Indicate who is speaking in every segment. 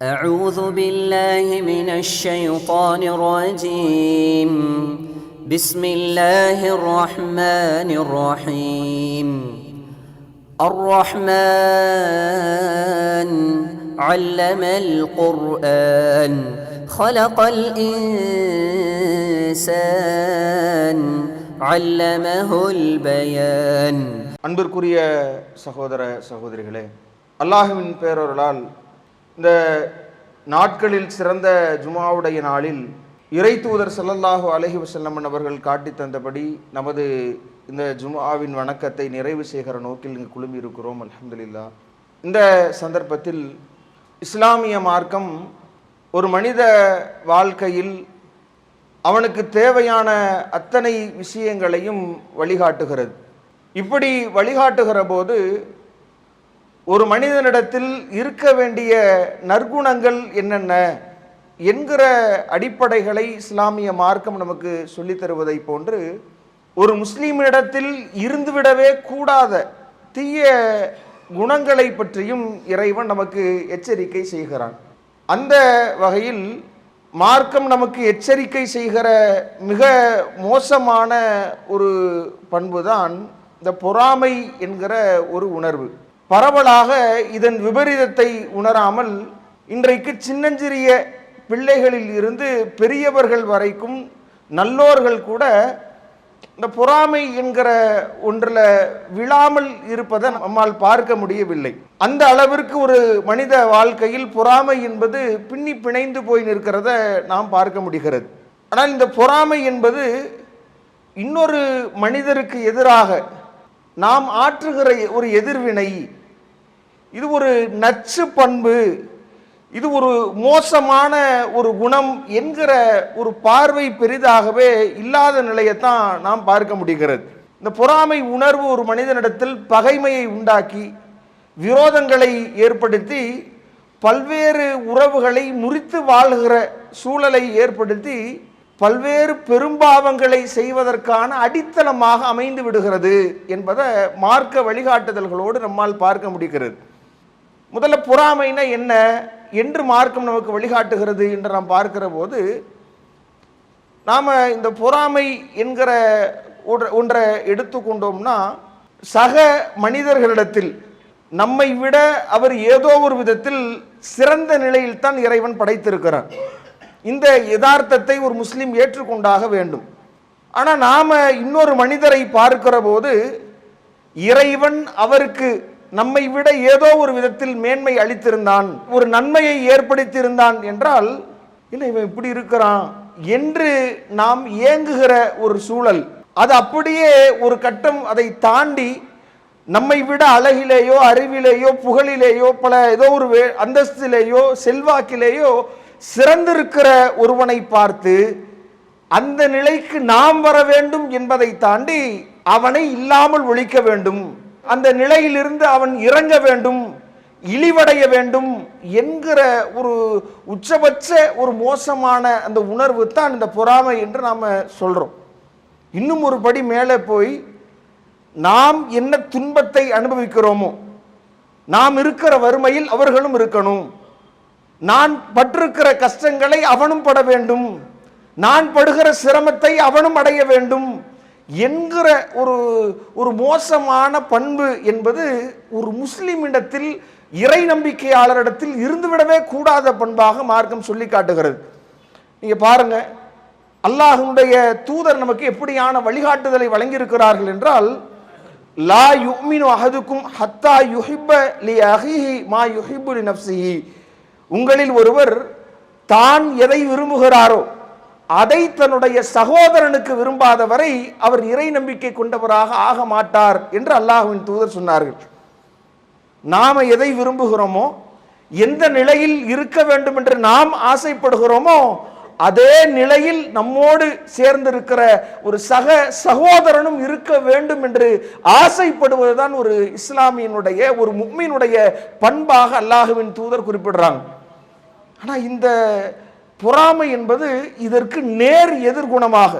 Speaker 1: أعوذ بالله من الشيطان الرجيم. بسم الله الرحمن الرحيم. الرحمن علم القرآن خلق الإنسان علمه البيان.
Speaker 2: அன்பிற்குரிய சகோதர சகோதரிகளே, அல்லாஹ்வின் பேரருளால் இந்த நாட்களில் சிறந்த ஜுமாவுடைய நாளில் இறை தூதர் ஸல்லல்லாஹு அலைஹி வஸல்லம் அவர்கள் காட்டி தந்தபடி நமது இந்த ஜுமாவின் வணக்கத்தை நிறைவு செய்கிற நோக்கில் இங்கு குழுமி இருக்கிறோம். அல்ஹம்துலில்லாஹ். இந்த சந்தர்ப்பத்தில் இஸ்லாமிய மார்க்கம் ஒரு மனித வாழ்க்கையில் அவனுக்கு தேவையான அத்தனை விஷயங்களையும் வழிகாட்டுகிறது. இப்படி வழிகாட்டுகிற போது ஒரு மனிதனிடத்தில் இருக்க வேண்டிய நற்குணங்கள் என்னென்ன என்கிற அடிப்படைகளை இஸ்லாமிய மார்க்கம் நமக்கு சொல்லித் தருவதை போன்று ஒரு முஸ்லீமினிடத்தில் இருந்துவிடவே கூடாத தீய குணங்களை பற்றியும் இறைவன் நமக்கு எச்சரிக்கை செய்கிறான். அந்த வகையில் மார்க்கம் நமக்கு எச்சரிக்கை செய்கிற மிக மோசமான ஒரு பண்புதான் இந்த பொறாமை என்கிற ஒரு உணர்வு. பரவலாக இதன் விபரீதத்தை உணராமல் இன்றைக்கு சின்னஞ்சிறிய பிள்ளைகளில் இருந்து பெரியவர்கள் வரைக்கும் நல்லோர்கள் கூட இந்த பொறாமை என்கிற ஒன்றில் விழாமல் இருப்பதை நம்மால் பார்க்க முடியவில்லை. அந்த அளவிற்கு ஒரு மனித வாழ்க்கையில் பொறாமை என்பது பின்னி பிணைந்து போய் நிற்கிறத நாம் பார்க்க முடிகிறது. ஆனால் இந்த பொறாமை என்பது இன்னொரு மனிதருக்கு எதிராக நாம் ஆற்றுகிற ஒரு எதிர்வினை, இது ஒரு நச்சு பண்பு, இது ஒரு மோசமான ஒரு குணம் என்கிற ஒரு பார்வை பெரிதாகவே இல்லாத நிலையத்தான் நாம் பார்க்க முடிகிறது. இந்த பொறாமை உணர்வு ஒரு மனிதனிடத்தில் பகைமையை உண்டாக்கி விரோதங்களை ஏற்படுத்தி பல்வேறு உறவுகளை முறித்து வாழ்கிற சூழலை ஏற்படுத்தி பல்வேறு பெரும்பாவங்களை செய்வதற்கான அடித்தளமாக அமைந்து விடுகிறது என்பதை மார்க்க வழிகாட்டுதல்களோடு நம்மால் பார்க்க முடிகிறது. முதல்ல பொறாமைனா என்ன என்று மார்க்கம் நமக்கு வழிகாட்டுகிறது என்று நாம் பார்க்கிற போது நாம் இந்த பொறாமை என்கிற ஒன்றை எடுத்துக்கொண்டோம்னா, சக மனிதர்களிடத்தில் நம்மை விட அவர் ஏதோ ஒரு விதத்தில் சிறந்த நிலையில் தான் இறைவன் படைத்திருக்கிறார். இந்த யதார்த்தத்தை ஒரு முஸ்லீம் ஏற்றுக்கொண்டாக வேண்டும். ஆனால் நாம் இன்னொரு மனிதரை பார்க்கிற போது இறைவன் அவருக்கு நம்மை விட ஏதோ ஒரு விதத்தில் மேன்மை அளித்திருந்தான், ஒரு நன்மையை ஏற்படுத்தியிருந்தான் என்றால் இல்லை இவன் இப்படி இருக்கிறான் என்று நாம் ஏங்குகிற ஒரு சூழல், அது அப்படியே ஒரு கட்டம் அதை தாண்டி நம்மை விட அழகிலேயோ அறிவிலேயோ புகழிலேயோ பல ஏதோ ஒரு அந்தஸ்திலேயோ செல்வாக்கிலேயோ சிறந்திருக்கிற ஒருவனை பார்த்து அந்த நிலைக்கு நாம் வர வேண்டும் என்பதை தாண்டி அவனை இல்லாமல் ஒழிக்க வேண்டும், அந்த நிலையிலிருந்து அவன் இறங்க வேண்டும், இழிவடைய வேண்டும் என்கிற ஒரு உச்சபட்ச ஒரு மோசமான அந்த உணர்வு தான் இந்த பொறாமை என்று நாம் சொல்றோம். இன்னும் ஒரு படி மேலே போய் நாம் என்ன துன்பத்தை அனுபவிக்கிறோமோ, நாம் இருக்கிற வறுமையில் அவர்களும் இருக்கணும், நான் பட்டிருக்கிற கஷ்டங்களை அவனும் பட வேண்டும், நான் படுகிற சிரமத்தை அவனும் அடைய வேண்டும் என்கிற ஒரு மோசமான பண்பு என்பது ஒரு முஸ்லிமிடத்தில் இறை நம்பிக்கையாளரிடத்தில் இருந்துவிடவே கூடாத பண்பாக மார்க்கம் சொல்லி காட்டுகிறது. நீங்க பாருங்க, அல்லாஹ்வுடைய தூதர் நமக்கு எப்படியான வழிகாட்டுதலை வழங்கியிருக்கிறார்கள் என்றால், லா யுமினு அஹதுக்கும் ஹத்தா யுஹிப்ப லி அஹீஹி மா யுஹிப்பு லி நஃப்ஸிஹி. உங்களில் ஒருவர் தான் எதை விரும்புகிறாரோ அதை தன்னுடைய சகோதரனுக்கு விரும்பாத வரை அவர் இறை நம்பிக்கை கொண்டவராக ஆக மாட்டார் என்று அல்லாஹ்வின் தூதர் சொன்னார்கள். நாம எதை விரும்புகிறோமோ, எந்த நிலையில் இருக்க வேண்டும் என்று நாம் ஆசைப்படுகிறோமோ அதே நிலையில் நம்மோடு சேர்ந்திருக்கிற ஒரு சகோதரனும் இருக்க வேண்டும் என்று ஆசைப்படுவதுதான் ஒரு இஸ்லாமியனுடைய ஒரு முஃமினுடைய பண்பாக அல்லாஹ்வின் தூதர் குறிப்பிடுறாங்க. ஆனா இந்த பொறாமை என்பது இதற்கு நேர் எதிர்குணமாக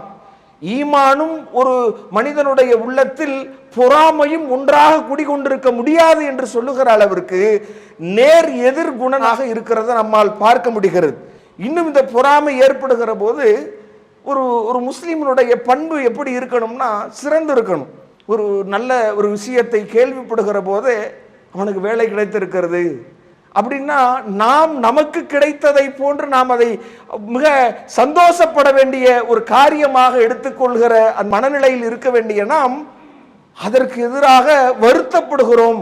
Speaker 2: ஈமானும் ஒரு மனிதனுடைய உள்ளத்தில் பொறாமையும் ஒன்றாக குடிகொண்டிருக்க முடியாது என்று சொல்லுகிற அளவிற்கு நேர் எதிர் குணனாக இருக்கிறத நம்மால் பார்க்க முடிகிறது. இன்னும் இந்த பொறாமை ஏற்படுகிற போது ஒரு முஸ்லிமனுடைய பண்பு எப்படி இருக்கணும்னா சிறந்து இருக்கணும். ஒரு நல்ல ஒரு விஷயத்தை கேள்விப்படுகிற போது அவனுக்கு வேலை கிடைத்திருக்கிறது அப்படின்னா நாம் நமக்கு கிடைத்ததை போன்று நாம் அதை மிக சந்தோஷப்பட வேண்டிய ஒரு காரியமாக எடுத்துக்கொள்கிற அந்த மனநிலையில் இருக்க வேண்டிய நாம் அதற்கு எதிராக வருத்தப்படுகிறோம்,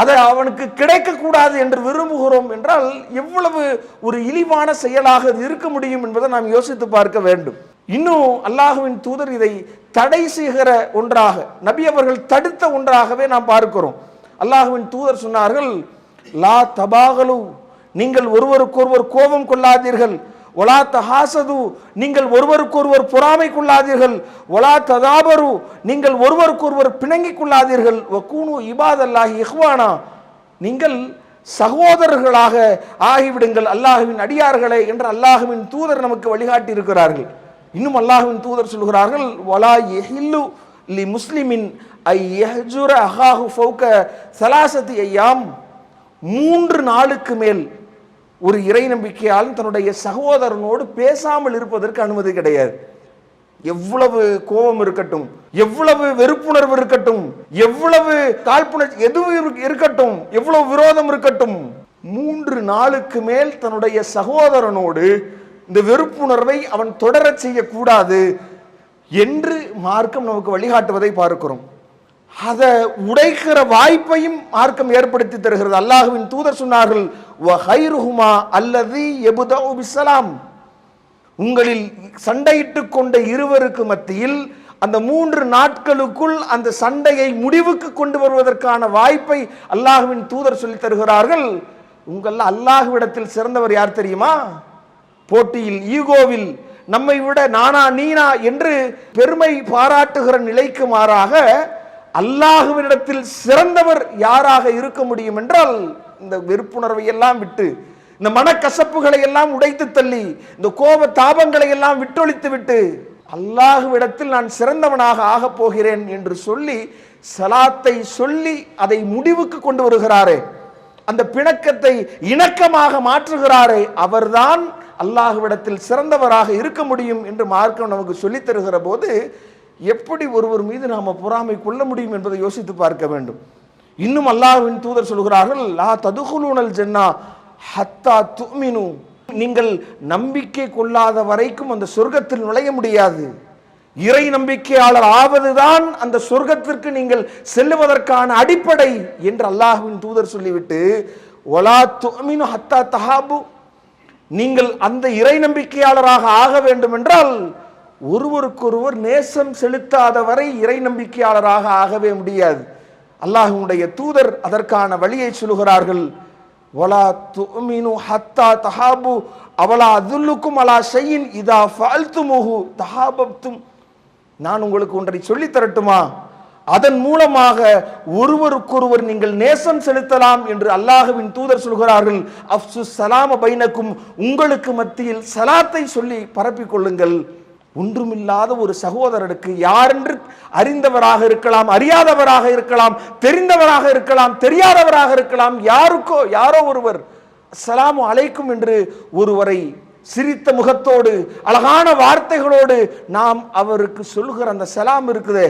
Speaker 2: அதை அவனுக்கு கிடைக்கக்கூடாது என்று விரும்புகிறோம் என்றால் எவ்வளவு ஒரு இழிவான செயலாக இருக்க முடியும் என்பதை நாம் யோசித்து பார்க்க வேண்டும். இன்னும் அல்லாஹ்வின் தூதர் இதை தடை செய்கிற ஒன்றாக, நபி அவர்கள் தடுத்த ஒன்றாகவே நாம் பார்க்கிறோம். அல்லாஹ்வின் தூதர் சொன்னார்கள், லா தபாகலு, நீங்கள் ஒருவருக்கொருவர் கோபம் கொள்ளாதீர்கள். ஒலா தஹாசது, நீங்கள் ஒருவருக்கொருவர் பொறாமை கொள்ளாதீர்கள். ஒலா ததாபரு, நீங்கள் ஒருவருக்கொருவர் பிணங்கிக் கொள்ளாதீர்கள். வகூனு இபாதல்லாஹி இஹ்வானா, நீங்கள் சகோதரர்களாக ஆகிவிடுங்கள், அல்லாஹ்வின் அடியார்களே என்று அல்லாஹ்வின் தூதர் நமக்கு வழிகாட்டி இருக்கிறார்கள். இன்னும் அல்லாஹ்வின் தூதர் சொல்கிறார்கள், வலா யஹில்லு லி முஸ்லிமின் ஐ யஹ்ஜுர அஹாஹு ஃபௌக ஸலாஸதி அய்யாம், 3 நாளுக்கு மேல் ஒரு இறை நம்பிக்கையால் தன்னுடைய சகோதரனோடு பேசாமல் இருப்பதற்கு அனுமதி கிடையாது. எவ்வளவு கோபம் இருக்கட்டும், எவ்வளவு வெறுப்புணர்வு இருக்கட்டும், எவ்வளவு காழ்ப்புணர்ச்சி எதுவும் இருக்கட்டும், எவ்வளவு விரோதம் இருக்கட்டும், 3 நாளுக்கு மேல் தன்னுடைய சகோதரனோடு இந்த வெறுப்புணர்வை அவன் தொடரச் செய்யக்கூடாது என்று மார்க்கம் நமக்கு வழிகாட்டுவதை பார்க்கிறோம். அதை உடைக்கிற வாய்ப்பையும் மார்க்கம் ஏற்படுத்தி தருகிறது. அல்லாஹ்வின் தூதர் சொன்னார்கள், வஹைருஹுமா அல்லதி யப்தஉ பிஸ்ஸலாம், உங்களில் சண்டையிட்டுக் கொண்ட இருவருக்கு மத்தியில் அந்த 3 நாட்களுக்குள் அந்த சண்டையை முடிவுக்கு கொண்டு வருவதற்கான வாய்ப்பை அல்லாஹ்வின் தூதர் சொல்லி தருகிறார்கள். உங்கள் அல்லாஹ்விடத்தில் சிறந்தவர் யார் தெரியுமா? போட்டியில், ஈகோவில் நம்மை விட நானா நீனா என்று பெருமை பாராட்டுகிற நிலைக்கு மாறாக அல்லாஹ்விடத்தில் சிறந்தவர் யாராக இருக்க முடியும் என்றால், இந்த வெறுப்புணர்வை எல்லாம் விட்டு, இந்த மனக்கசப்புகளை எல்லாம் உடைத்து தள்ளி, இந்த கோப தாபங்களை எல்லாம் விட்டொழித்து விட்டு அல்லாஹ்விடத்தில் நான் சிறந்தவனாக ஆகப் போகிறேன் என்று சொல்லி சலாத்தை சொல்லி அதை முடிவுக்கு கொண்டு வருகிறாரே, அந்த பிணக்கத்தை இணக்கமாக மாற்றுகிறாரே, அவர்தான் அல்லாஹ்விடத்தில் சிறந்தவராக இருக்க முடியும் என்று மார்க்கம் நமக்கு சொல்லித் தருகிற போது எப்படி ஒருவர் மீது நாம பொறாமை கொள்ள முடியும் என்பதை யோசித்து பார்க்க வேண்டும். இன்னும் அல்லாஹ்வின் தூதர் சொல்கிறார்கள், லா ததுகுலூனல் ஜன்னா ஹத்தா துமினு, நீங்கள் நம்பிக்கை கொள்ளாத வரைக்கும் அந்த சொர்க்கத்தில் நுழைய முடியாது. இறை நம்பிக்கையாளர் ஆவதுதான் அந்த சொர்க்கத்திற்கு நீங்கள் செல்லுவதற்கான அடிப்படை என்று அல்லாஹ்வின் தூதர் சொல்லிவிட்டு, ஒலா துமினு ஹத்தா தஹாபு, நீங்கள் அந்த இறை நம்பிக்கையாளராக ஆக வேண்டும் என்றால் ஒருவருக்கொருவர் நேசம் செலுத்தாத வரை இறை நம்பிக்கையாளராக ஆகவே முடியாது. அல்லாஹ்வுடைய தூதர் அதற்கான வழியை சொல்கிறார்கள், வலா துமினு ஹத்தா தஹாபு அவலா அதுல்லுக்கும் அலா ஷையின் இதா ஃபஅல்துமுஹு தஹாபப்தும், நான் உங்களுக்கு ஒன்றை சொல்லித் தரட்டுமா, அதன் மூலமாக ஒருவருக்கொருவர் நீங்கள் நேசம் செலுத்தலாம் என்று அல்லாஹ்வின் தூதர் சொல்கிறார்கள். அஃப்சு ஸலாம பைனக்கும், உங்களுக்கு மத்தியில் சலாத்தை சொல்லி பரப்பிக் கொள்ளுங்கள். ஒன்றுமில்லாத ஒரு சகோதரனுக்கு, யாரென்று அறிந்தவராக இருக்கலாம், அறியாதவராக இருக்கலாம், தெரிந்தவராக இருக்கலாம், தெரியாதவராக இருக்கலாம், யாரோ ஒருவர் அஸ்ஸலாமு அலைக்கும் என்று ஒருவரை சிரித்த முகத்தோடு அழகான வார்த்தைகளோடு நாம் அவருக்கு சொல்கிற அந்த சலாம் இருக்குதே,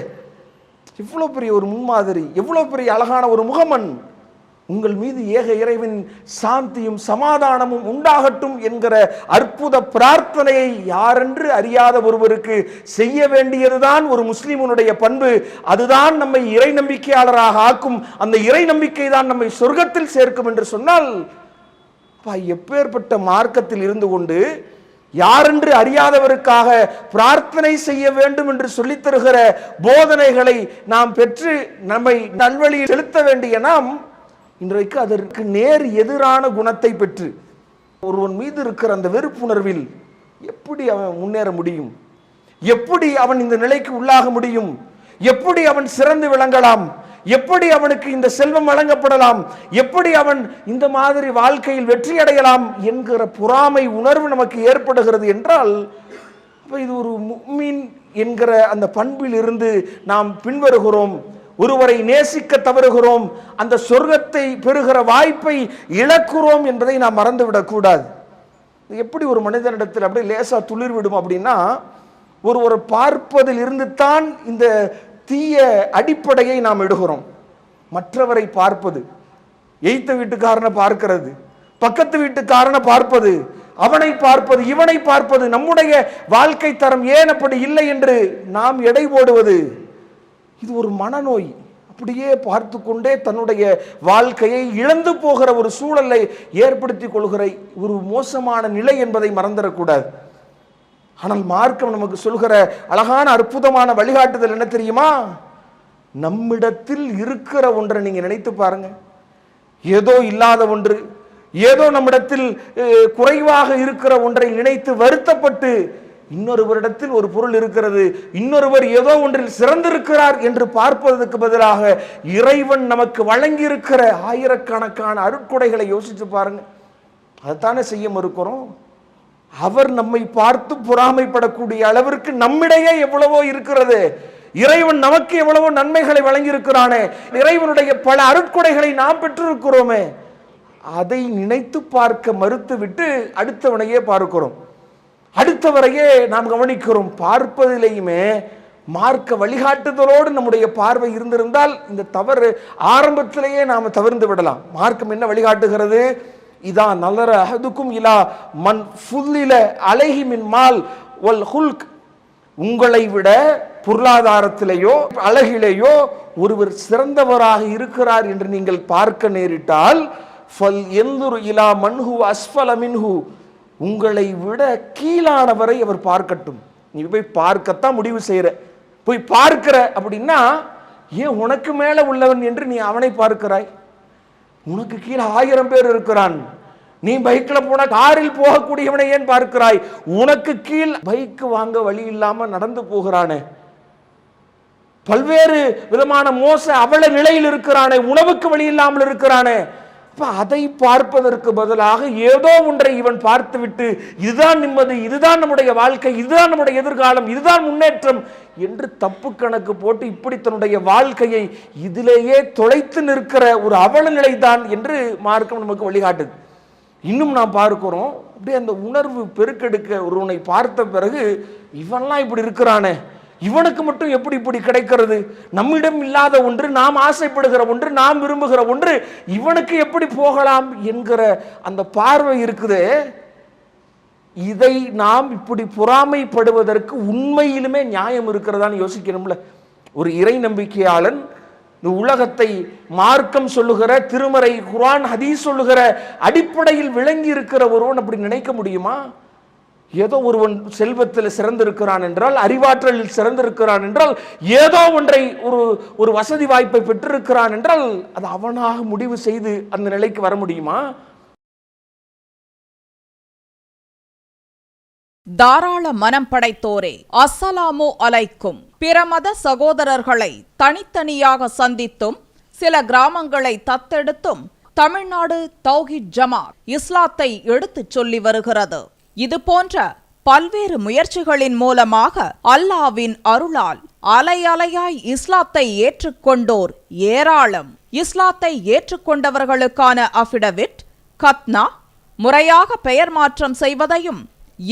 Speaker 2: எவ்வளவு பெரிய ஒரு முன்மாதிரி, எவ்வளவு பெரிய அழகான ஒரு முகமன். உங்கள் மீது ஏக இறைவன் சாந்தியும் சமாதானமும் உண்டாகட்டும் என்கிற அற்புத பிரார்த்தனையை யாரென்று அறியாத ஒருவருக்கு செய்ய வேண்டியதுதான் ஒரு முஸ்லிமுடைய பண்பு. அதுதான் நம்மை இறை நம்பிக்கையாளராக ஆக்கும். அந்த இறை நம்பிக்கை தான் நம்மை சொர்க்கத்தில் சேர்க்கும் என்று சொன்னால், எப்பேற்பட்ட மார்க்கத்தில் இருந்து கொண்டு யாரென்று அறியாதவருக்காக பிரார்த்தனை செய்ய வேண்டும் என்று சொல்லித் தருகிற போதனைகளை நாம் பெற்று நம்மை நல்வழியில் செலுத்த வேண்டிய நாம் இன்றைக்கு அதற்கு நேர் எதிரான குணத்தை பெற்று ஒருவன் மீது இருக்கிற அந்த வெறுப்புணர்வில் எப்படி அவன் முன்னேற முடியும்? எப்படி அவன் இந்த நிலைக்கு உள்ளாக முடியும்? எப்படி அவன் சிறந்து விளங்கலாம்? எப்படி அவனுக்கு இந்த செல்வம் வழங்கப்படலாம்? எப்படி அவன் இந்த மாதிரி வாழ்க்கையில் வெற்றி அடையலாம் என்கிற பொறாமை உணர்வு நமக்கு ஏற்படுகிறது என்றால், இது ஒரு முஃமின் என்கிற அந்த பண்பில் இருந்து நாம் பின்வருகிறோம். ஒருவரை நேசிக்க தவறுகிறோம், அந்த சொர்க்கத்தை பெறுகிற வாய்ப்பை இழக்கிறோம் என்பதை நாம் மறந்துவிடக் கூடாது. எப்படி ஒரு மனிதனிடத்தில் அப்படியே லேசா துளிர் விடும் அப்படின்னா, ஒருவரை பார்ப்பதில் இருந்து தான் இந்த தீய அடிப்படையை நாம் எடுகிறோம். மற்றவரை பார்ப்பது, எய்த்த வீட்டுக்காரனை பார்க்கிறது, பக்கத்து வீட்டுக்காரனை பார்ப்பது, அவனை பார்ப்பது, இவனை பார்ப்பது, நம்முடைய வாழ்க்கை தரம் ஏன் அப்படி இல்லை என்று நாம் எடை போடுவது, இது ஒரு மனநோய். அப்படியே பார்த்து கொண்டே தன்னுடைய வாழ்க்கையை இழந்து போகிற ஒரு சூழலை ஏற்படுத்தி கொள்கிற ஒரு மோசமான நிலை என்பதை மறந்துடக்கூடாது. ஆனால் மார்க்கம் நமக்கு சொல்கிற அழகான அற்புதமான வழிகாட்டுதல் என்ன தெரியுமா? நம்மிடத்தில் இருக்கிற ஒன்றை நீங்க நினைத்து பாருங்க. ஏதோ இல்லாத ஒன்று, ஏதோ நம்மிடத்தில் குறைவாக இருக்கிற ஒன்றை நினைத்து வருத்தப்பட்டு, இன்னொருவரிடத்தில் ஒரு பொருள் இருக்கிறது, இன்னொருவர் ஏதோ ஒன்றில் சிறந்திருக்கிறார் என்று பார்ப்பதற்கு பதிலாக இறைவன் நமக்கு வழங்கி இருக்கிற ஆயிரக்கணக்கான அருட்கொடைகளை யோசித்து பாருங்க. அதைத்தானே செய்ய மறுக்கிறோம். அவர் நம்மை பார்த்து பொறாமைப்படக்கூடிய அளவிற்கு நம்மிடையே எவ்வளவோ இருக்கிறது. இறைவன் நமக்கு எவ்வளவோ நன்மைகளை வழங்கி இருக்கிறானே, இறைவனுடைய பல அருட்கொடைகளை நாம் பெற்றிருக்கிறோமே, அதை நினைத்து பார்க்க மறுத்துவிட்டு அடுத்தவனையே பார்க்கிறோம், அடுத்தவரையே நாம் கவனிக்கிறோம். பார்ப்பதிலேயுமே மார்க்க வழிகாட்டுதலோடு நம்முடைய பார்வை இருந்திருந்தால் இந்த தவறு ஆரம்பத்திலேயே நாம் தவிர்த்து விடலாம். மார்க்கம் என்ன வழிகாட்டுகிறது? இதா நலர அஹதுக்கும் இலா மன் ஃபுல்லில அலைஹி மின் மால் வல் ஹுல்க், உங்களை விட பொருளாதாரத்திலேயோ அழகிலேயோ ஒருவர் சிறந்தவராக இருக்கிறார் என்று நீங்கள் பார்க்க நேரிட்டால் ஃபல் யன்துர் இலா மன்ஹு அஸ்ஃபல மின்ஹு, உங்களை விட கீழானவரை அவர் பார்க்கட்டும். நீ போய் பார்க்கத்தான் முடிவு செய்யற, போய் பார்க்கிற அப்படின்னா ஏன் உனக்கு மேல உள்ளவன் என்று நீ அவனை பார்க்கிறாய்? உனக்கு கீழே 1000 பேர் இருக்கிறான். நீ பைக்ல போன காரில் போகக்கூடியவனை ஏன் பார்க்கிறாய்? உனக்கு கீழ் பைக் வாங்க வழி இல்லாம நடந்து போகிறானே, பல்வேறு விதமான மோச அவல நிலையில் இருக்கிறானே, உணவுக்கு வழி இல்லாமல் இருக்கிறானே, அதை பார்ப்பதற்கு பதிலாக ஏதோ ஒன்றை இவன் பார்த்துவிட்டு இதுதான் நிம்மதி, இதுதான் நம்முடைய வாழ்க்கை, இதுதான் நம்முடைய எதிர்காலம், இதுதான் முன்னேற்றம் என்று தப்பு கணக்கு போட்டு இப்படி தன்னுடைய வாழ்க்கையை இதிலேயே தொலைத்து நிற்கிற ஒரு அவல நிலைதான் என்று மார்க்கம் நமக்கு வழிகாட்டுது. இன்னும் நாம் பார்க்கிறோம், அப்படியே அந்த உணர்வு பெருக்கெடுக்க ஒருவனை பார்த்த பிறகு இவன்லாம் இப்படி இருக்கிறானே, இவனுக்கு மட்டும் எப்படி இப்படி கிடைக்கிறது? நம்மிடம் இல்லாத ஒன்று, நாம் ஆசைப்படுகிற ஒன்று, நாம் விரும்புகிற ஒன்று இவனுக்கு எப்படி போகலாம் என்கிற அந்த பார்வை இருக்குது. இதை நாம் இப்படி பொறாமைப்படுவதற்கு உண்மையிலுமே நியாயம் இருக்கிறதான்னு யோசிக்கணும்ல. ஒரு இறை நம்பிக்கையாளன் இந்த உலகத்தை மார்க்கம் சொல்லுகிற, திருமறை குர்ஆன் ஹதீஸ் சொல்லுகிற அடிப்படையில் விளங்கி இருக்கிற ஒருவன் அப்படி நினைக்க முடியுமா? ஏதோ ஒருவன் செல்வத்தில் சிறந்திருக்கிறான் என்றால், அறிவாற்றலில் சிறந்திருக்கிறான் என்றால், ஏதோ ஒன்றை ஒரு வசதி வாய்ப்பை பெற்றிருக்கிறான் என்றால் அது அவனாக முடிவு செய்து அந்த நிலைக்கு வர முடியுமா?
Speaker 3: தாராள மனம் படைத்தோரே, அஸ்ஸலாமு அலைக்கும். பிற மத சகோதரர்களை தனித்தனியாக சந்தித்தும் சில கிராமங்களை தத்தெடுத்தும் தமிழ்நாடு தௌஹீத் ஜமாத் இஸ்லாத்தை எடுத்துச் சொல்லி வருகிறது. இது போன்ற பல்வேறு முயற்சிகளின் மூலமாக அல்லாஹ்வின் அருளால் அலை அலையாய் இஸ்லாத்தை ஏற்றுக்கொண்டோர் ஏராளம். இஸ்லாத்தை ஏற்றுக்கொண்டவர்களுக்கான அஃபிடவிட், கத்னா முறையாக பெயர் மாற்றம் செய்வதையும்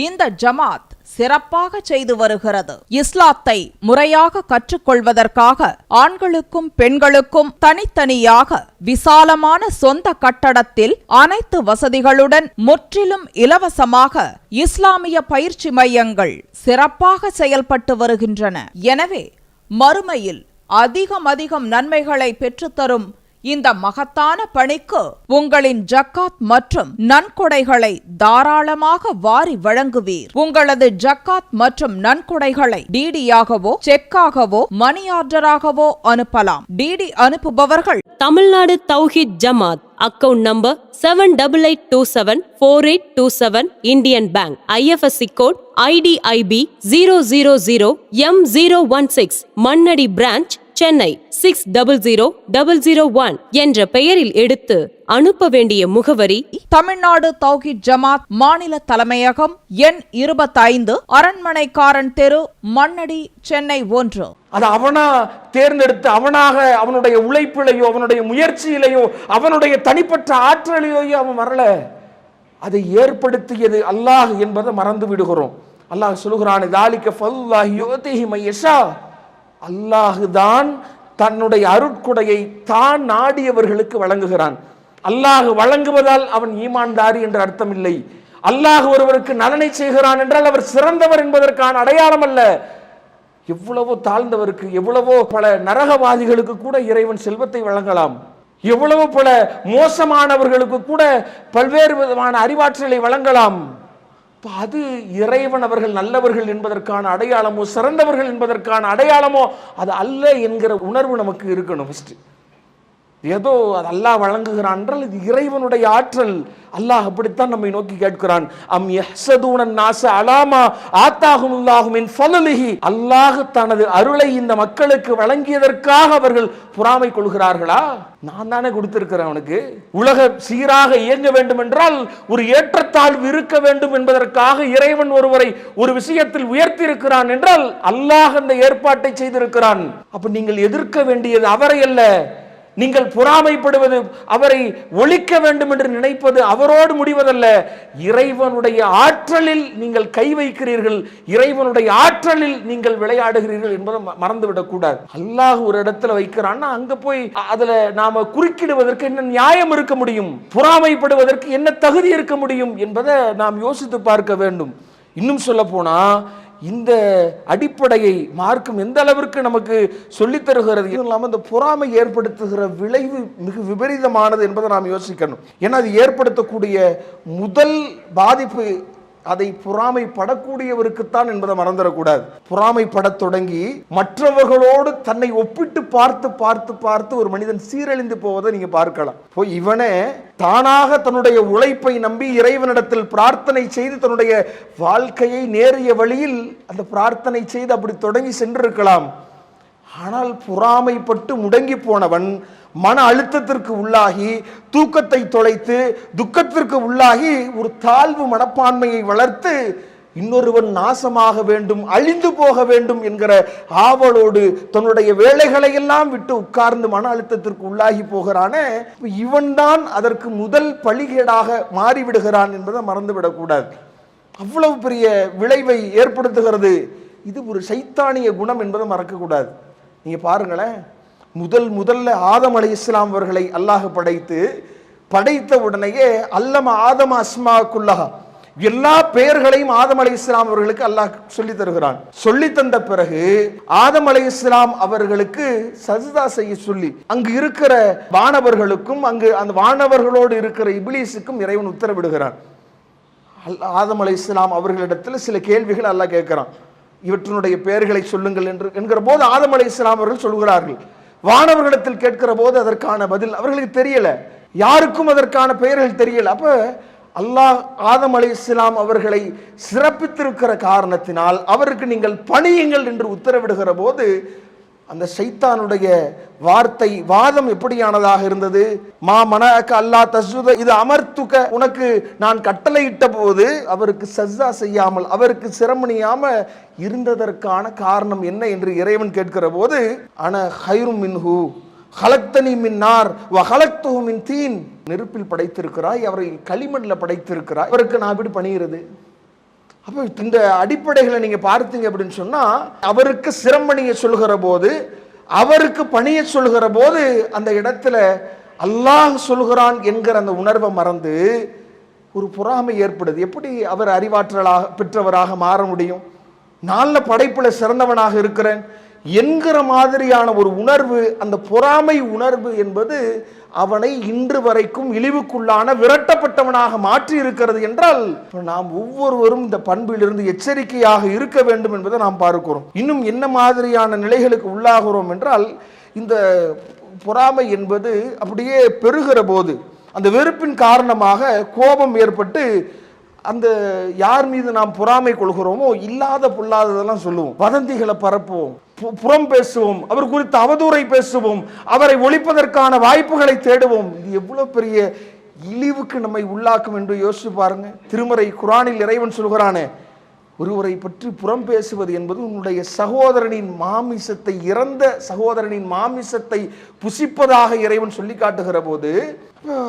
Speaker 3: இந்த ஜமாத் சிறப்பாக செய்து வருகிறது. இஸ்லாத்தை முறையாக கற்றுக்கொள்வதற்காக ஆண்களுக்கும் பெண்களுக்கும் தனித்தனியாக விசாலமான சொந்த கட்டடத்தில் அனைத்து வசதிகளுடன் முற்றிலும் இலவசமாக இஸ்லாமிய பயிற்சி மையங்கள் சிறப்பாக செயல்பட்டு வருகின்றன. எனவே மறுமையில் அதிகம் நன்மைகளை பெற்றுத்தரும் இந்த மகத்தான பணிக்கு உங்களின் ஜக்காத் மற்றும் நன்கொடைகளை தாராளமாக வாரி வழங்குவீர். உங்களது ஜக்காத் மற்றும் நன்கொடைகளை டிடியாகவோ செக்காகவோ மணி ஆர்டராகவோ அனுப்பலாம். டிடி அனுப்புபவர்கள்
Speaker 4: Tamil Nadu Thowheed Jamath, account number 78274827 Indian bank, IFSC code IDIB 000M016, Mannady branch, Chennai 600001 என்ற பெயரில் எடுத்து அனுப்ப வேண்டிய முகவரி:
Speaker 3: தமிழ்நாடு தௌஹீத் ஜமாத் மாநில தலைமையகம், எண் 25, அரண்மனைக்காரன் தெரு, மண்ணடி, சென்னை 1.
Speaker 2: அது அவனா தேர்ந்தெடுத்து அவனாக அவனுடைய உழைப்பிலையோ அவனுடைய முயற்சியிலையோ அவனுடைய தனிப்பட்ட ஆற்றலையோ அவன் வரல. அதை ஏற்படுத்தியது அல்லாஹ் என்பதை மறந்து விடுகிறோம். அல்லாஹ் சொல்கிறான், அல்லாஹ் தான் தன்னுடைய அருட்கொடையை தான் நாடியவர்களுக்கு வழங்குகிறான். அல்லாஹ் வழங்குவதால் அவன் ஈமான்தாரி என்ற அர்த்தம் இல்லை. அல்லாஹ் ஒருவருக்கு நலனை செய்கிறான் என்றால் அவர் சிறந்தவர் என்பதற்கான அடையாளம் அல்ல. எவ்வளவோ தாழ்ந்தவருக்கு, எவ்வளவோ பல நரகவாதிகளுக்கு கூட இறைவன் செல்வத்தை வழங்கலாம். எவ்வளவோ பல மோசமானவர்களுக்கு கூட பல்வேறு விதமான அறிவாற்றலை வழங்கலாம். அது இறைவன் அவர்கள் நல்லவர்கள் என்பதற்கான அடையாளமோ சிறந்தவர்கள் என்பதற்கான அடையாளமோ அது அல்ல என்கிற உணர்வு நமக்கு இருக்கணும். ஏதோ அது அல்லாஹ் வழங்குகிறான் என்றால் இது இறைவனுடைய ஆற்றல். அல்லாஹ் அப்படித்தான் நம்மை நோக்கி கேட்கிறான். அம் யஹ்ஸதூன நாஸ அலாமா ஆத்தாஹுமுல்லாஹு மின் ஃபலலிஹி. அல்லாஹ் தனது அருளை இந்த மக்களுக்கு வழங்கியதற்காக அவர்கள் பொறாமை கொள்கிறார்களா? நான் தானே கொடுத்திருக்கிறேன் அவனுக்கு. உலக சீராக இயங்க வேண்டும் என்றால் ஒரு ஏற்றத்தாழ்வு இருக்க வேண்டும் என்பதற்காக இறைவன் ஒருவரை ஒரு விஷயத்தில் உயர்த்தி இருக்கிறான் என்றால் அல்லாஹ் அந்த ஏற்பாட்டை செய்திருக்கிறான். அப்ப நீங்கள் எதிர்க்க வேண்டியது அவரை அல்ல. நீங்கள் பொறாமைப்படுவது, அவரை ஒழிக்க வேண்டும் என்று நினைப்பது அவரோடு முடிவதல்ல. இறைவனுடைய ஆற்றலில் நீங்கள் கை வைக்கிறீர்கள், இறைவனுடைய ஆற்றலில் நீங்கள் விளையாடுகிறீர்கள் என்பதை மறந்துவிடக் கூடாது. அல்லாஹ் ஒரு இடத்துல வைக்கிறான்னா அங்க போய் அதுல நாம குறுக்கிடுவதற்கு என்ன நியாயம் இருக்க முடியும், பொறாமைப்படுவதற்கு என்ன தகுதி இருக்க முடியும் என்பதை நாம் யோசித்து பார்க்க வேண்டும். இன்னும் சொல்ல போனா இந்த அடிப்படையை மார்க்கம் எந்த அளவிற்கு நமக்கு சொல்லித் தருகிறது. இதுவும் இல்லாமல் இந்த பொறாமை ஏற்படுத்துகிற விளைவு மிக விபரீதமானது என்பதை நாம் யோசிக்கணும். ஏன்னா அது ஏற்படுத்தக்கூடிய முதல் பாதிப்பு அதை பொறாமைப்படக்கூடியவருக்குத்தான் என்பதை மறந்துடக்கூடாது. பொறாமைப்படத் தொடங்கி மற்றவர்களோடு தன்னை ஒப்பிட்டு பார்த்து பார்த்து பார்த்து ஒரு மனிதன் சீரழிந்து போவதை நீங்க பார்க்கலாம். இவனே தானாக தன்னுடைய உழைப்பை நம்பி இறைவனிடத்தில் பிரார்த்தனை செய்து தன்னுடைய வாழ்க்கையை நேரிய வழியில் அந்த பிரார்த்தனை செய்து அப்படி தொடங்கி சென்றிருக்கலாம். ஆனால் பொறாமைப்பட்டு முடங்கி போனவன் மன அழுத்தத்திற்கு உள்ளாகி, தூக்கத்தை தொலைத்து, துக்கத்திற்கு உள்ளாகி ஒரு தாழ்வு மனப்பான்மையை வளர்த்து இன்னொருவன் நாசமாக வேண்டும், அழிந்து போக வேண்டும் என்கிற ஆவலோடு தன்னுடைய வேலைகளை எல்லாம் விட்டு உட்கார்ந்து மன அழுத்தத்திற்கு உள்ளாகி போகிறானே, இவன் தான் அதற்கு முதல் பழிகேடாக மாறிவிடுகிறான் என்பதை மறந்துவிடக்கூடாது. அவ்வளவு பெரிய விளைவை ஏற்படுத்துகிறது. இது ஒரு சைத்தானிய குணம் என்பதை மறக்கக்கூடாது. நீங்க பாருங்களேன், முதல்ல ஆதம் அலைஹிஸ்ஸலாம் அவர்களை அல்லாஹ் படைத்த உடனேயே அல்லம ஆதம அஸ்மாக்குல்லஹா, எல்லா பெயர்களையும் ஆதம் அலைஹிஸ்ஸலாம் அவர்களுக்கு அல்லாஹ் சொல்லி தருகிறான். சொல்லி தந்த பிறகு ஆதம் அலைஹிஸ்ஸலாம் அவர்களுக்கு சஜ்தா செய்ய சொல்லி அங்கு இருக்கிற வானவர்களுக்கும் அங்கு அந்த வானவர்களோடு இருக்கிற இப்லீஸுக்கும் இறைவன் உத்தரவிடுகிறான். ஆதம் அலைஹிஸ்ஸலாம் அவர்களிடத்தில் சில கேள்விகள் அல்லாஹ் கேட்கிறான். இவற்றினுடைய பெயர்களை சொல்லுங்கள் என்கிற போது ஆதம் அலைஹிஸ்ஸலாம் அவர்கள் சொல்கிறார்கள். வானவர்களிடத்தில் கேட்கிற போது அதற்கான பதில் அவர்களுக்கு தெரியல, யாருக்கும் அதற்கான பெயர்கள் தெரியல. அப்ப அல்லாஹ் ஆதம் அலைஹிஸ்ஸலாம் அவர்களை சிறப்பித்திருக்கிற காரணத்தினால் அவருக்கு நீங்கள் பணியுங்கள் என்று உத்தரவிடுகிற போது அந்த ஷைத்தானுடைய வார்த்தை வாதம் எப்படியானதாக இருந்தது? மா மனஅக அல்லா தஸ்ஜுத, இது அமர்த்துக, உனக்கு நான் கட்டளையிட்ட போது அவருக்கு சஜ்தா செய்யாமல் அவருக்கு சிரமணியாம இருந்ததற்கான காரணம் என்ன என்று இறைவன் கேட்கிற போது, அன ஹைரும் மின்ஹு ஹலக்தனி மின் நார் வ ஹலக்துஹு மின் தீன், நெருப்பில் படைத்திருக்கிறாய், அவரை களிமண்ணில் படைத்திருக்கிறாய், அவருக்கு நான் எப்படி பணிகிறது? அப்போ இந்த அடிப்படைகளை நீங்க பார்த்தீங்க அப்படின்னு சொன்னா, அவருக்கு சிரமணியை சொல்கிற போது, அவருக்கு பணியை சொல்கிற போது அந்த இடத்துல அல்லாஹ் சொல்கிறான் என்கிற அந்த உணர்வை மறந்து ஒரு பொறாமை ஏற்படுது. எப்படி அவர் அறிவாற்றலாக பெற்றவராக மாற முடியும்? நல்ல படைப்புல சிறந்தவனாக இருக்கிறேன் என்கிற மாதிரியான ஒரு உணர்வு, அந்த பொறாமை உணர்வு என்பது அவனை இன்று வரைக்கும் இழிவுக்குள்ளான விரட்டப்பட்டவனாக மாற்றி இருக்கிறது என்றால் நாம் ஒவ்வொருவரும் இந்த பண்பிலிருந்து எச்சரிக்கையாக இருக்க வேண்டும் என்பதை நாம் பார்க்கிறோம். இன்னும் என்ன மாதிரியான நிலைகளுக்கு உள்ளாகிறோம் என்றால், இந்த பொறாமை என்பது அப்படியே பெருகிற போது அந்த வெறுப்பின் காரணமாக கோபம் ஏற்பட்டு அந்த யார் மீது நாம் பொறாமை கொள்கிறோமோ இல்லாத பொல்லாததெல்லாம் சொல்லுவோம், வதந்திகளை பரப்புவோம், புறம் பேசுவோம், அவர் குறித்து அவதூறை பேசுவோம், அவரை ஒழிப்பதற்கான வாய்ப்புகளை தேடுவோம். இது எவ்வளவு பெரிய இழிவுக்கு நம்மை உள்ளாக்கும் என்று யோசிச்சு பாருங்க. திருமறை குர்ஆனில் இறைவன் சொல்கிறானே, ஒருவரை பற்றி புறம் பேசுவது என்பது உன்னுடைய சகோதரனின் மாமிசத்தை, இறந்த சகோதரனின் மாமிசத்தை புசிப்பதாக இறைவன் சொல்லி காட்டுகிற போது,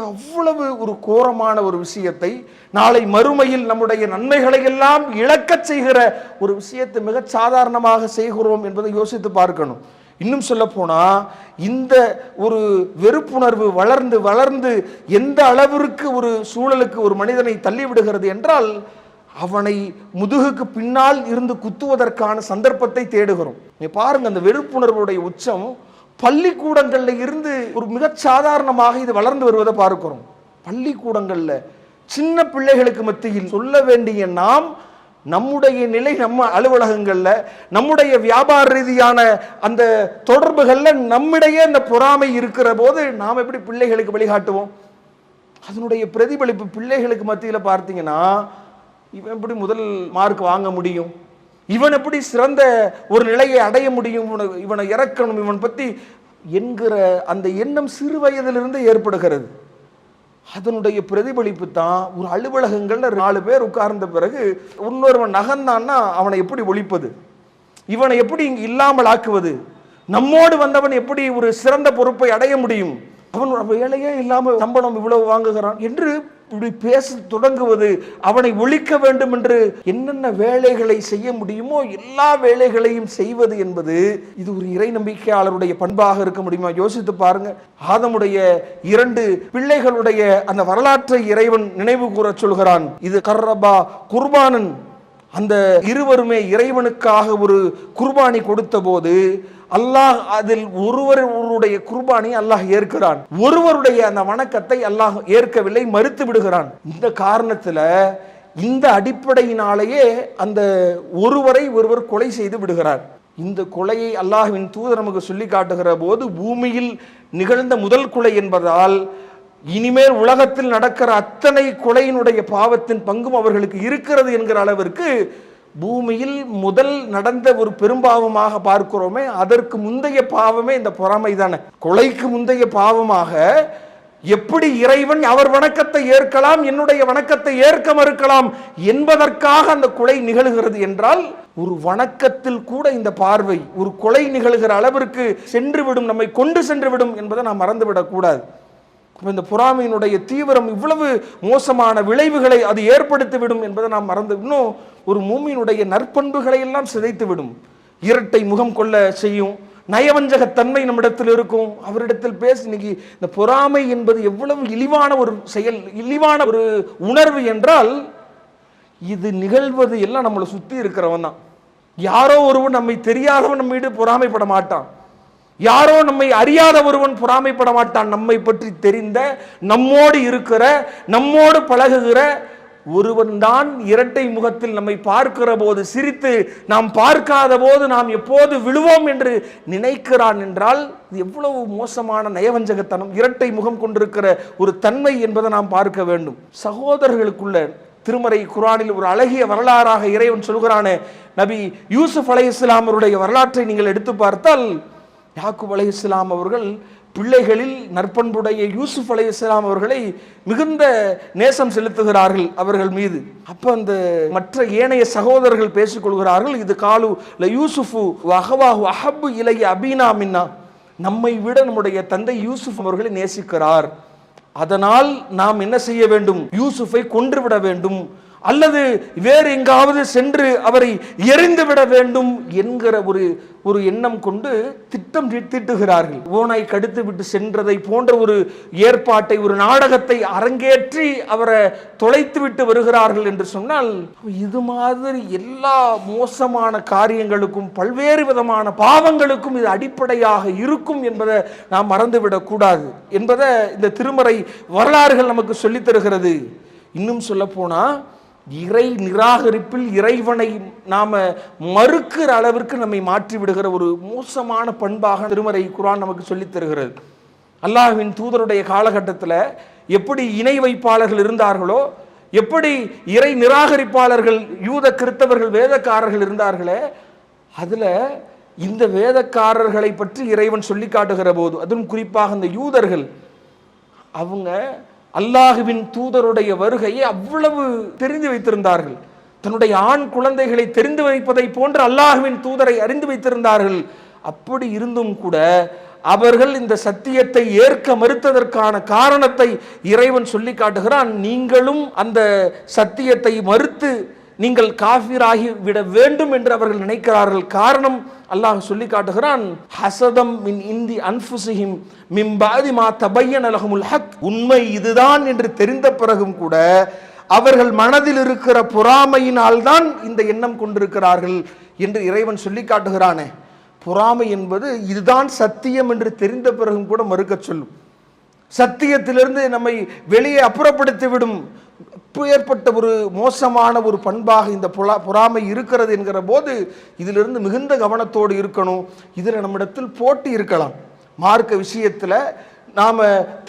Speaker 2: அவ்வளவு ஒரு கோரமான ஒரு விஷயத்தை, நாளை மறுமையில் நம்முடைய நன்மைகளை எல்லாம் இழக்கச் செய்கிற ஒரு விஷயத்தை மிக சாதாரணமாக செய்கிறோம் என்பதை யோசித்து பார்க்கணும். இன்னும் சொல்ல போனா, இந்த ஒரு வெறுப்புணர்வு வளர்ந்து வளர்ந்து எந்த அளவிற்கு ஒரு சூழலுக்கு ஒரு மனிதனை தள்ளிவிடுகிறது என்றால், அவனை முதுகுக்கு பின்னால் இருந்து குத்துவதற்கான சந்தர்ப்பத்தை தேடுகிறோம். நீ பாருங்க, அந்த வெறுப்புணர்வுடைய உச்சம் பள்ளிக்கூடங்கள்ல இருந்து ஒரு மிகச் சாதாரணமாக இது வளர்ந்து வருவதை பார்க்கிறோம். பள்ளிக்கூடங்கள்ல சின்ன பிள்ளைகளுக்கு மத்தியில் சொல்ல வேண்டிய நாம், நம்முடைய நிலை, நம்ம அலுவலகங்கள்ல, நம்முடைய வியாபார ரீதியான அந்த தொடர்புகள்ல நம்மிடையே அந்த பொறாமை இருக்கிற போது நாம் எப்படி பிள்ளைகளுக்கு வழிகாட்டுவோம்? அதனுடைய பிரதிபலிப்பு பிள்ளைகளுக்கு மத்தியில் பார்த்தீங்கன்னா, இவன் எப்படி முதல் மார்க் வாங்க முடியும், இவன் எப்படி சிறந்த ஒரு நிலையை அடைய முடியும், இவனை இறக்கணும், இவன் பற்றி என்கிற அந்த எண்ணம் சிறு வயதிலிருந்து ஏற்படுகிறது. அதனுடைய பிரதிபலிப்பு தான் ஒரு அலுவலகங்கள்ல 4 பேர் உட்கார்ந்த பிறகு இன்னொருவன் நகர்ந்தான்னா அவனை எப்படி ஒழிப்பது, இவனை எப்படி இங்கு இல்லாமல் ஆக்குவது, நம்மோடு வந்தவன் எப்படி ஒரு சிறந்த பொறுப்பை அடைய முடியும், அவன் வேலையே இல்லாமல் சம்பளம் இவ்வளவு வாங்குகிறான் என்று இப்படி பேச தொடங்குவது, அவனை ஒழிக்க வேண்டும் என்று என்னென்ன வேலைகளை செய்ய முடியுமோ எல்லா வேலைகளையும் செய்வது என்பது இது ஒரு இறை நம்பிக்கையாளருடைய பண்பாக இருக்க முடியுமா? யோசித்து பாருங்க. ஆதமுடைய 2 பிள்ளைகளுடைய அந்த வரலாற்றை இறைவன் நினைவு கூற சொல்கிறான். இது கர்ரபா குர்பானன், அந்த இருவருமே இறைவனுக்காக ஒரு குர்பானி கொடுத்த போது அல்லாஹ் அதில் ஒருவருடைய குர்பானி அல்லாஹ் ஏற்கிறான், ஒருவருடைய அந்த வணக்கத்தை அல்லாஹ் ஏற்கவில்லை, மறுத்து விடுகிறான். இந்த காரணத்துல, இந்த அடிப்படையினாலேயே அந்த ஒருவரை ஒருவர் கொலை செய்து விடுகிறார். இந்த கொலையை அல்லாஹ்வின் தூதர் நமக்கு சொல்லி காட்டுகிற போது, பூமியில் நிகழ்ந்த முதல் கொலை என்பதால் இனிமேல் உலகத்தில் நடக்கிற அத்தனை கொலையினுடைய பாவத்தின் பங்கும் அவர்களுக்கு இருக்கிறது என்கிற அளவிற்கு பூமியில் முதல் நடந்த ஒரு பெரும்பாவமாக பார்க்கிறோமே, அதற்கு முந்தைய பாவமே இந்த பொறாமை தானே. கொலைக்கு முந்தைய பாவமாக எப்படி இறைவன் அவர் வணக்கத்தை ஏற்கலாம், என்னுடைய வணக்கத்தை ஏற்க மறுக்கலாம் என்பதற்காக அந்த கொலை நிகழ்கிறது என்றால், ஒரு வணக்கத்தில் கூட இந்த பார்வை ஒரு கொலை நிகழ்கிற அளவிற்கு சென்றுவிடும், நம்மை கொண்டு சென்றுவிடும் என்பதை நாம் மறந்துவிடக் கூடாது. இந்த பொறாமையினுடைய தீவிரம் இவ்வளவு மோசமான விளைவுகளை அது ஏற்படுத்திவிடும் என்பதை நாம் மறந்து, இன்னும் ஒரு மூமியினுடைய நற்பண்புகளை எல்லாம் சிதைத்துவிடும். இரட்டை முகம் கொள்ள செய்யும், நயவஞ்சகத்தன்மை நம்மிடத்தில் இருக்கும். அவரிடத்தில் பேசி, இன்னைக்கு இந்த பொறாமை என்பது எவ்வளவு இழிவான ஒரு செயல், இழிவான ஒரு உணர்வு என்றால், இது நிகழ்வது எல்லாம் நம்மளை சுற்றி இருக்கிறவன் தான். யாரோ ஒருவன் நம்மை தெரியாதவன் நம்ம மீது பொறாமைப்பட மாட்டான், யாரோ நம்மை அறியாத ஒருவன் பொறாமைப்பட மாட்டான். நம்மை பற்றி தெரிந்த, நம்மோடு இருக்கிற, நம்மோடு பழகுகிற ஒருவன் தான் இரட்டை முகத்தில் நம்மை பார்க்கிற போது சிரித்து, நாம் பார்க்காத போது நாம் எப்போது விழுவோம் என்று நினைக்கிறான் என்றால், இது எவ்வளவு மோசமான நயவஞ்சகத்தனம், இரட்டை முகம் கொண்டிருக்கிற ஒரு தன்மை என்பதை நாம் பார்க்க வேண்டும். சகோதரர்களுக்குள்ள திருமறை குர்ஆனில் ஒரு அழகிய வரலாறாக இறைவன் சொல்கிறானே, நபி யூசுப் அலைஹிஸ்ஸலாம் அவருடைய வரலாற்றை நீங்கள் எடுத்து பார்த்தால், யாக்கூப் அலைஹிஸ்ஸலாம் அவர்கள் பிள்ளைகளில் நற்பண்புடைய யூசுப் அலைஹிஸ்ஸலாம் அவர்களை மிகுந்த நேசம் செலுத்துகிறார்கள் அவர்கள் மீது. அப்ப அந்த மற்ற ஏனைய சகோதரர்கள் பேசிக்கொள்கிறார்கள், இது காலு ல யூசுஃபு வஹவாஹு அஹப்பு இலைய அபீனா மின்னா, நம்மை விட நம்முடைய தந்தை யூசுப் அவர்களை நேசிக்கிறார், அதனால் நாம் என்ன செய்ய வேண்டும், யூசுஃபை கொன்றுவிட வேண்டும், அல்லது வேறு எங்காவது சென்று அவரை எரிந்துவிட வேண்டும் என்கிற ஒரு எண்ணம் கொண்டு திட்டம் தீட்டுகிறார்கள். ஓனாய் கடித்து விட்டு சென்றதை போன்ற ஒரு ஏற்பாட்டை, ஒரு நாடகத்தை அரங்கேற்றி அவரை தொலைத்து விட்டு வருகிறார்கள் என்று சொன்னால், இது மாதிரி எல்லா மோசமான காரியங்களுக்கும், பல்வேறு விதமான பாவங்களுக்கும் இது அடிப்படையாக இருக்கும் என்பதை நாம் மறந்துவிடக் கூடாது என்பதை இந்த திருமறை வரலாறுகள் நமக்கு சொல்லித் தருகிறது. இன்னும் சொல்ல போனா, இறை நிராகரிப்பில் இறைவனை நாம மறுக்கிற அளவிற்கு நம்மை மாற்றி விடுகிற ஒரு மோசமான பண்பாக திருமறை குர்ஆன் நமக்கு சொல்லித் தருகிறது. அல்லாஹ்வின் தூதருடைய காலகட்டத்தில் எப்படி இணை வைப்பாளர்கள் இருந்தார்களோ, எப்படி இறை நிராகரிப்பாளர்கள் யூத கிறிஸ்தவர்கள் வேதக்காரர்கள் இருந்தார்களே, அதுல இந்த வேதக்காரர்களை பற்றி இறைவன் சொல்லி காட்டுகிற போது, அதுவும் குறிப்பாக இந்த யூதர்கள், அவங்க அல்லாஹுவின் தூதருடைய வருகையை அவ்வளவு தெரிந்து வைத்திருந்தார்கள். தன்னுடைய ஆண் குழந்தைகளை தெரிந்து வைப்பதை போன்று அல்லாஹுவின் தூதரை அறிந்து வைத்திருந்தார்கள். அப்படி இருந்தும் கூட அவர்கள் இந்த சத்தியத்தை ஏற்க மறுத்ததற்கான காரணத்தை இறைவன் சொல்லி காட்டுகிறான். நீங்களும் அந்த சத்தியத்தை மறுத்து நீங்கள் காஃபிராகி விட வேண்டும் என்று அவர்கள் நினைக்கிறார்கள். காரணம் அல்லாஹ் சொல்லி காட்டுகிறான், ஹசதம் மின் இந்தி அன்ஃபுஸிஹிம் மின் பாதி மா தபய்யன லஹுமுல் ஹக். உண்மை இதுதான் என்று தெரிந்த பிறகும் கூட அவர்கள் மனதில் இருக்கிற பொறாமையினால் தான் இந்த எண்ணம் கொண்டிருக்கிறார்கள் என்று இறைவன் சொல்லி காட்டுகிறானே. பொறாமை என்பது இதுதான் சத்தியம் என்று தெரிந்த பிறகும் கூட மறுக்க சொல்லும். சத்தியத்திலிருந்து நம்மை வெளியே அப்புறப்படுத்திவிடும் ஏற்பட்ட ஒரு மோசமான ஒரு பண்பாக இந்த பொறாமை இருக்கிறது என்கிற போது இதிலிருந்து மிகுந்த கவனத்தோடு இருக்கணும். இதில் நம்மிடத்தில் போட்டி இருக்கலாம். மார்க்க விஷயத்தில் நாம்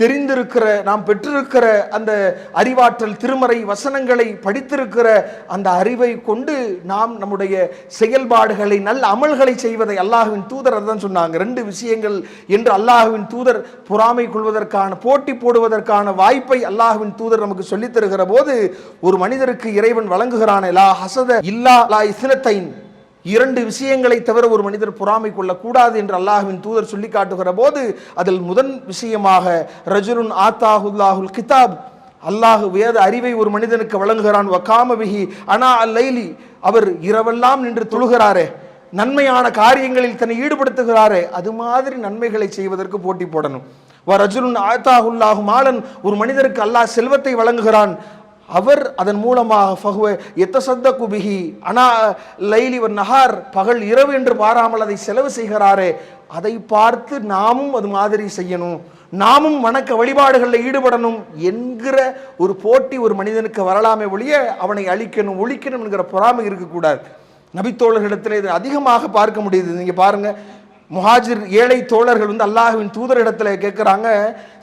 Speaker 2: தெரிந்திருக்கிற, நாம் பெற்றிருக்கிற அந்த அறிவாற்றல், திருமறை வசனங்களை படித்திருக்கிற அந்த அறிவை கொண்டு நாம் நம்முடைய செயல்பாடுகளை, நல்ல அமல்களை செய்வதை அல்லாஹுவின் தூதர் அதான் சொன்னாங்க. 2 விஷயங்கள் என்று அல்லாஹுவின் தூதர் பொறாமை கொள்வதற்கான, போட்டி போடுவதற்கான வாய்ப்பை அல்லாஹுவின் தூதர் நமக்கு சொல்லித் தருகிற போது, ஒரு மனிதருக்கு இறைவன் வழங்குகிறானே, லா ஹசத இல்லா லா இஸ்னத்தைன், 2 விஷயங்களை தவிர ஒரு மனிதர் பொறாமை கொள்ளக்கூடாது என்று அல்லாஹுவின் தூதர் சொல்லி காட்டுகிற போது, அதில் முதல் விஷயமாக ரஜுலுன் ஆத்தாஹுல்லாஹுல் கிதாப், அல்லாஹ் வேத அறிவை ஒரு மனிதனுக்கு வழங்குகிறான். வகாம பிஹி அனா அல்லைலி, அவர் இரவெல்லாம் நின்று தொழுகிறாரே, நன்மையான காரியங்களில் தன்னை ஈடுபடுத்துகிறாரே, அது மாதிரி நன்மைகளை செய்வதற்கு போட்டி போடணும். வ ரஜுலுன் ஆத்தாஹுல்லாஹு மாலன், ஒரு மனிதருக்கு அல்லாஹ் செல்வத்தை வழங்குகிறான், அவர் அதன் மூலமாக ஃபஹுவ யத்தஸத்தகு பிஹி அனா லைலி வன் நஹார், பகல் இரவு என்று பாராமல் அதை செலவு செய்கிறாரே, அதை பார்த்து நாமும் அது மாதிரி செய்யணும், நாமும் வணக்க வழிபாடுகளில் ஈடுபடணும் என்கிற ஒரு போட்டி ஒரு மனிதனுக்கு வரலாமே ஒழிய அவனை அழிக்கணும் ஒழிக்கணும் என்கிற பொறாமை இருக்கக்கூடாது. நபித்தோழர்களிடத்தில் இது அதிகமாக பார்க்க முடியுது. நீங்க பாருங்க, முஹாஜிர் ஏழை தோழர்கள் அல்லாஹுவின் தூதரிடத்தில் கேட்குறாங்க,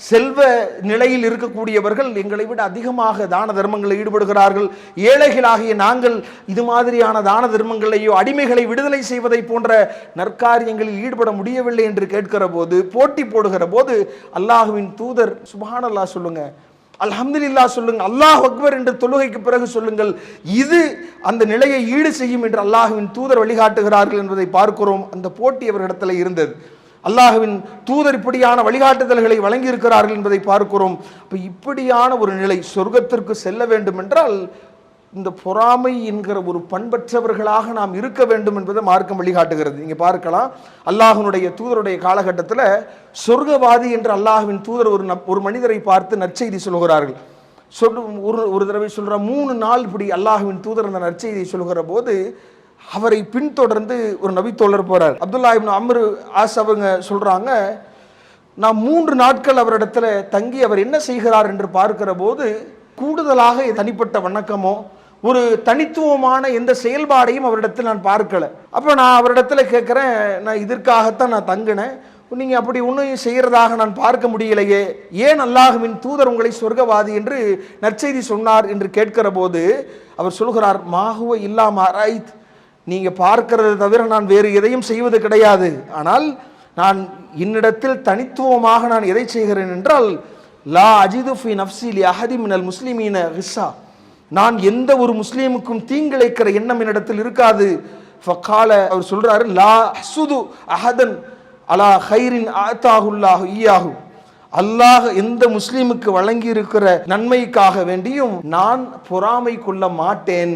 Speaker 2: செல்வ நிலையில் இருக்கக்கூடியவர்கள் எங்களை விட அதிகமாக தான தர்மங்களில் ஈடுபடுகிறார்கள், ஏழைகளாகிய நாங்கள் இது மாதிரியான தான தர்மங்களையோ அடிமைகளை விடுதலை செய்வதை போன்ற நற்காரியங்களில் ஈடுபட முடியவில்லை என்று கேட்கிற போது, போட்டி போடுகிற போது அல்லாஹுவின் தூதர் சுப்ஹானல்லாஹ் சொல்லுங்க, அல்ஹம்துலில்லாஹ் சொல்லுங்க, அல்லாஹ் அக்பர் என்று தொழுகைக்கு பிறகு சொல்லுங்கள், இது அந்த நிலையை ஈடு செய்யும் என்று அல்லாஹுவின் தூதர் வழிகாட்டுகிறார்கள் என்பதை பார்க்கிறோம். அந்த போட்டி அவர்களிடத்தில் இருந்தது. அல்லாஹுவின் தூதர் இப்படியான வழிகாட்டுதல்களை வழங்கி இருக்கிறார்கள் என்பதை பார்க்கிறோம். அப்ப இப்படியான ஒரு நிலை, சொர்க்கத்திற்கு செல்ல வேண்டும் என்றால் இந்த பொறாமை என்கிற ஒரு பண்பற்றவர்களாக நாம் இருக்க வேண்டும் என்பதை மார்க்கம் வழிகாட்டுகிறது. நீங்க பார்க்கலாம், அல்லாஹ்வுடைய தூதருடைய காலகட்டத்தில் சொர்க்கவாதி என்று அல்லாஹ்வின் தூதர் ஒரு மனிதரை பார்த்து நற்செய்தி சொல்கிறார்கள். ஒரு தடவை சொல்ற 3 நாள் இப்படி அல்லாஹ்வின் தூதர் அந்த நற்செய்தியை சொல்கிற போது அவரை பின்தொடர்ந்து ஒரு நபித்தோழர் போறார். அப்துல்லா இப்னு அம்ர் ஆஸ் அவங்க சொல்றாங்க, நான் 3 நாட்கள் அவரிடத்துல தங்கி அவர் என்ன செய்கிறார் என்று பார்க்கிற போது கூடுதலாக தனிப்பட்ட வணக்கமோ ஒரு தனித்துவமான எந்த செயல்பாடையும் அவரிடத்தில் நான் பார்க்கல. அப்போ நான் அவரிடத்துல கேட்குறேன், நான் இதற்காகத்தான் நான் தங்கினேன், நீங்கள் அப்படி ஒன்றும் செய்கிறதாக நான் பார்க்க முடியலையே, ஏன் அல்லாஹ்வின் தூதர் உங்களை சொர்க்கவாதி என்று நற்செய்தி சொன்னார் என்று கேட்கிற போது அவர் சொல்கிறார், மாஹுவ இல்லாம அரைத், நீங்கள் பார்க்கிறத தவிர நான் வேறு எதையும் செய்வது கிடையாது. ஆனால் நான் என்னிடத்தில் தனித்துவமாக நான் எதை செய்கிறேன் என்றால், லா அஜிது ஃபி நஃப்ஸி லி அஹதி மினல் முஸ்லிமீன கிஸ்ஸா, நான் எந்த ஒரு முஸ்லீமுக்கும் தீங்கிழைக்கிற எண்ணம் என்னிடத்தில் இருக்காது. ஃபகால, அவர் சொல்றாரு, லா அஹ்சுது அஹதன் அலா ஹைரின் ஆத்தாஹுல்லாஹு ஈயாஹு, அல்லாஹ் எந்த முஸ்லீமுக்கு வழங்கி இருக்கிற நன்மைக்காக வேண்டியும் நான் பொறாமை கொள்ள மாட்டேன்.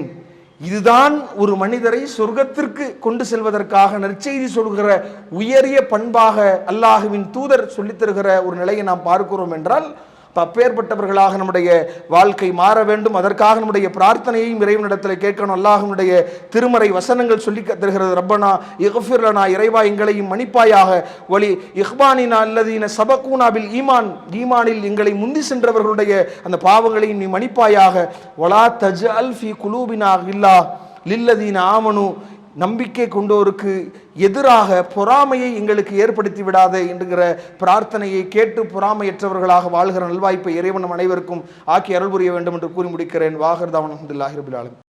Speaker 2: இதுதான் ஒரு மனிதரை சொர்க்கத்திற்கு கொண்டு செல்வதற்காக நற்செய்தி சொல்கிற உயரிய பண்பாக அல்லாஹுவின் தூதர் சொல்லித் தருகிற ஒரு நிலையை நாம் பார்க்கிறோம் என்றால், அப்பேற்பட்டவர்களாக நம்முடைய வாழ்க்கை மாற வேண்டும். அதற்காக நம்முடைய பிரார்த்தனையையும் இறைவனிடத்தில் கேட்கணும். அல்லாஹ்வுடைய திருமறை வசனங்கள் சொல்லி தருகிறது, ரப்பனா இக்ஃபிர் லனா, இறைவா எங்களையும் மன்னிப்பாயாக, வலி இஹ்பானினா அல்லதீன சபகூனா பில் ஈமான், ஈமானில் எங்களை முந்தி சென்றவர்களுடைய அந்த பாவங்களையும் நீ மன்னிப்பாயாக, வலா தஜ்அல் ஃபீ குலூபினா கில்லா லில்லதீன ஆமனு, நம்பிக்கை கொண்டோருக்கு எதிராக பொறாமையை எங்களுக்கு ஏற்படுத்தி விடாதே என்கிற பிரார்த்தனையை கேட்டு பொறாமையற்றவர்களாக வாழ்கிற நல்வாய்ப்பை இறைவன் அனைவருக்கும் ஆக்கி அருள் புரிய வேண்டும் என்று கூறி முடிக்கிறேன். வாஹிர் தாவன் அல்ஹம்துலில்லாஹி ரப்பில் ஆலமீன்.